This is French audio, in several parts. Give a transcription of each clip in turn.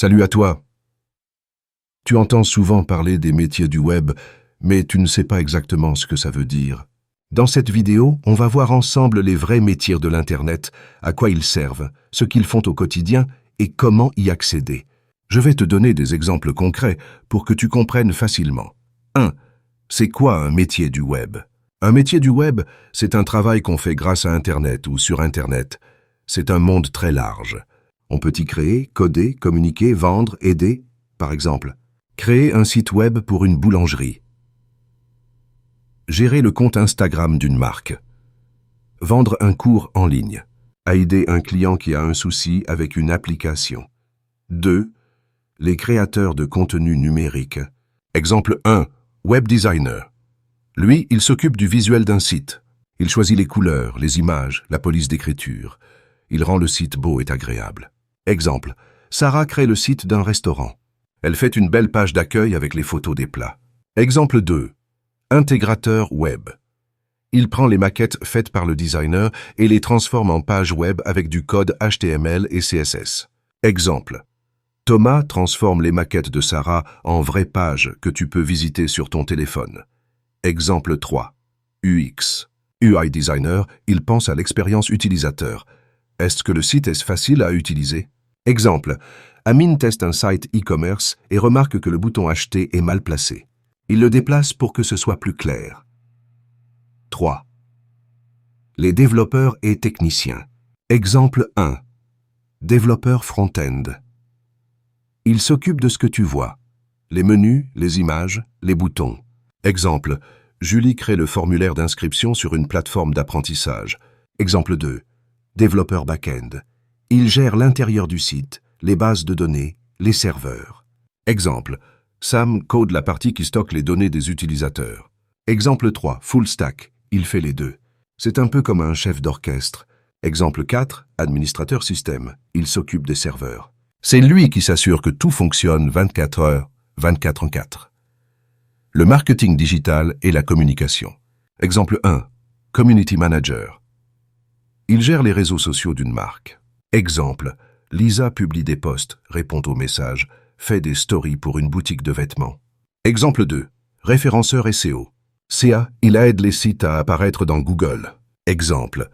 Salut à toi. Tu entends souvent parler des métiers du web, mais tu ne sais pas exactement ce que ça veut dire. Dans cette vidéo, on va voir ensemble les vrais métiers de l'Internet, à quoi ils servent, ce qu'ils font au quotidien et comment y accéder. Je vais te donner des exemples concrets pour que tu comprennes facilement. 1. C'est quoi un métier du web? Un métier du web, c'est un travail qu'on fait grâce à Internet ou sur Internet. C'est un monde très large. On peut y créer, coder, communiquer, vendre, aider. Par exemple, créer un site web pour une boulangerie. Gérer le compte Instagram d'une marque. Vendre un cours en ligne. Aider un client qui a un souci avec une application. 2. Les créateurs de contenu numérique. Exemple 1. Web designer. Lui, il s'occupe du visuel d'un site. Il choisit les couleurs, les images, la police d'écriture. Il rend le site beau et agréable. Exemple, Sarah crée le site d'un restaurant. Elle fait une belle page d'accueil avec les photos des plats. Exemple 2. Intégrateur web. Il prend les maquettes faites par le designer et les transforme en pages web avec du code HTML et CSS. Exemple. Thomas transforme les maquettes de Sarah en vraies pages que tu peux visiter sur ton téléphone. Exemple 3. UX. UI designer, il pense à l'expérience utilisateur. Est-ce que le site est facile à utiliser? Exemple. Amine teste un site e-commerce et remarque que le bouton acheter est mal placé. Il le déplace pour que ce soit plus clair. 3. Les développeurs et techniciens. Exemple 1. Développeur front-end. Il s'occupe de ce que tu vois. Les menus, les images, les boutons. Exemple. Julie crée le formulaire d'inscription sur une plateforme d'apprentissage. Exemple 2. Développeur back-end. Il gère l'intérieur du site, les bases de données, les serveurs. Exemple. Sam code la partie qui stocke les données des utilisateurs. Exemple 3. Full stack. Il fait les deux. C'est un peu comme un chef d'orchestre. Exemple 4. Administrateur système. Il s'occupe des serveurs. C'est lui qui s'assure que tout fonctionne 24 heures, 24/4. Le marketing digital et la communication. Exemple 1. Community manager. Il gère les réseaux sociaux d'une marque. Exemple. Lisa publie des posts, répond aux messages, fait des stories pour une boutique de vêtements. Exemple 2. Référenceur SEO. CA, il aide les sites à apparaître dans Google. Exemple.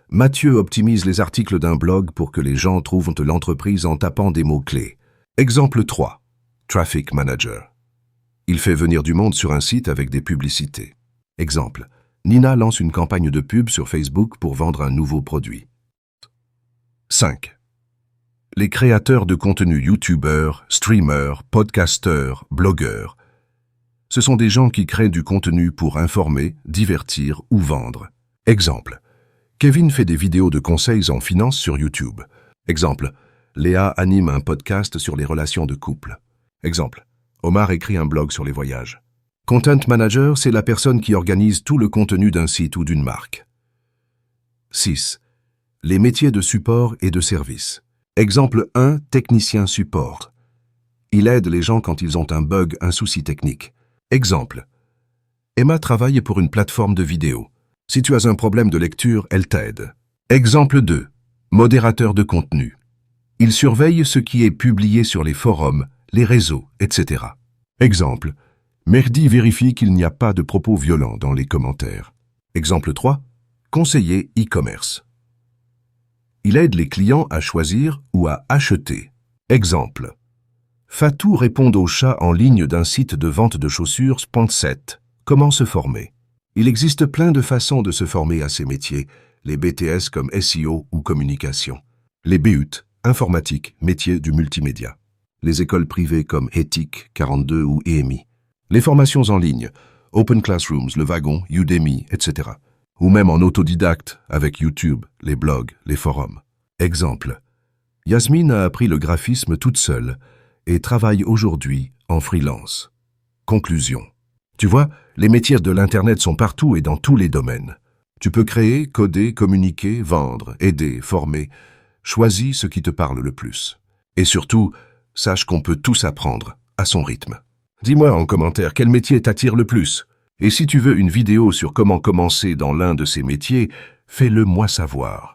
Mathieu optimise les articles d'un blog pour que les gens trouvent l'entreprise en tapant des mots-clés. Exemple 3. Traffic manager. Il fait venir du monde sur un site avec des publicités. Exemple. Nina lance une campagne de pub sur Facebook pour vendre un nouveau produit. 5. Les créateurs de contenu youtubeurs, streamers, podcasteurs, blogueurs. Ce sont des gens qui créent du contenu pour informer, divertir ou vendre. Exemple. Kevin fait des vidéos de conseils en finance sur YouTube. Exemple. Léa anime un podcast sur les relations de couple. Exemple. Omar écrit un blog sur les voyages. Content manager, c'est la personne qui organise tout le contenu d'un site ou d'une marque. 6. Les métiers de support et de service. Exemple 1. Technicien support. Il aide les gens quand ils ont un bug, un souci technique. Exemple. Emma travaille pour une plateforme de vidéo. Si tu as un problème de lecture, elle t'aide. Exemple 2. Modérateur de contenu. Il surveille ce qui est publié sur les forums, les réseaux, etc. Exemple. Merdi vérifie qu'il n'y a pas de propos violents dans les commentaires. Exemple 3. Conseiller e-commerce. Il aide les clients à choisir ou à acheter. Exemple. Fatou répond aux chats en ligne d'un site de vente de chaussures Sponsette. Comment se former? Il existe plein de façons de se former à ces métiers, les BTS comme SEO ou communication, les BUT, informatique, métier du multimédia, les écoles privées comme Ethic, 42 ou EMI, les formations en ligne, Open Classrooms, Le Wagon, Udemy, etc. Ou même en autodidacte avec YouTube, les blogs, les forums. Exemple. Yasmine a appris le graphisme toute seule et travaille aujourd'hui en freelance. Conclusion. Tu vois, les métiers de l'Internet sont partout et dans tous les domaines. Tu peux créer, coder, communiquer, vendre, aider, former. Choisis ce qui te parle le plus. Et surtout, sache qu'on peut tous apprendre à son rythme. Dis-moi en commentaire quel métier t'attire le plus. Et si tu veux une vidéo sur comment commencer dans l'un de ces métiers, fais-le moi savoir.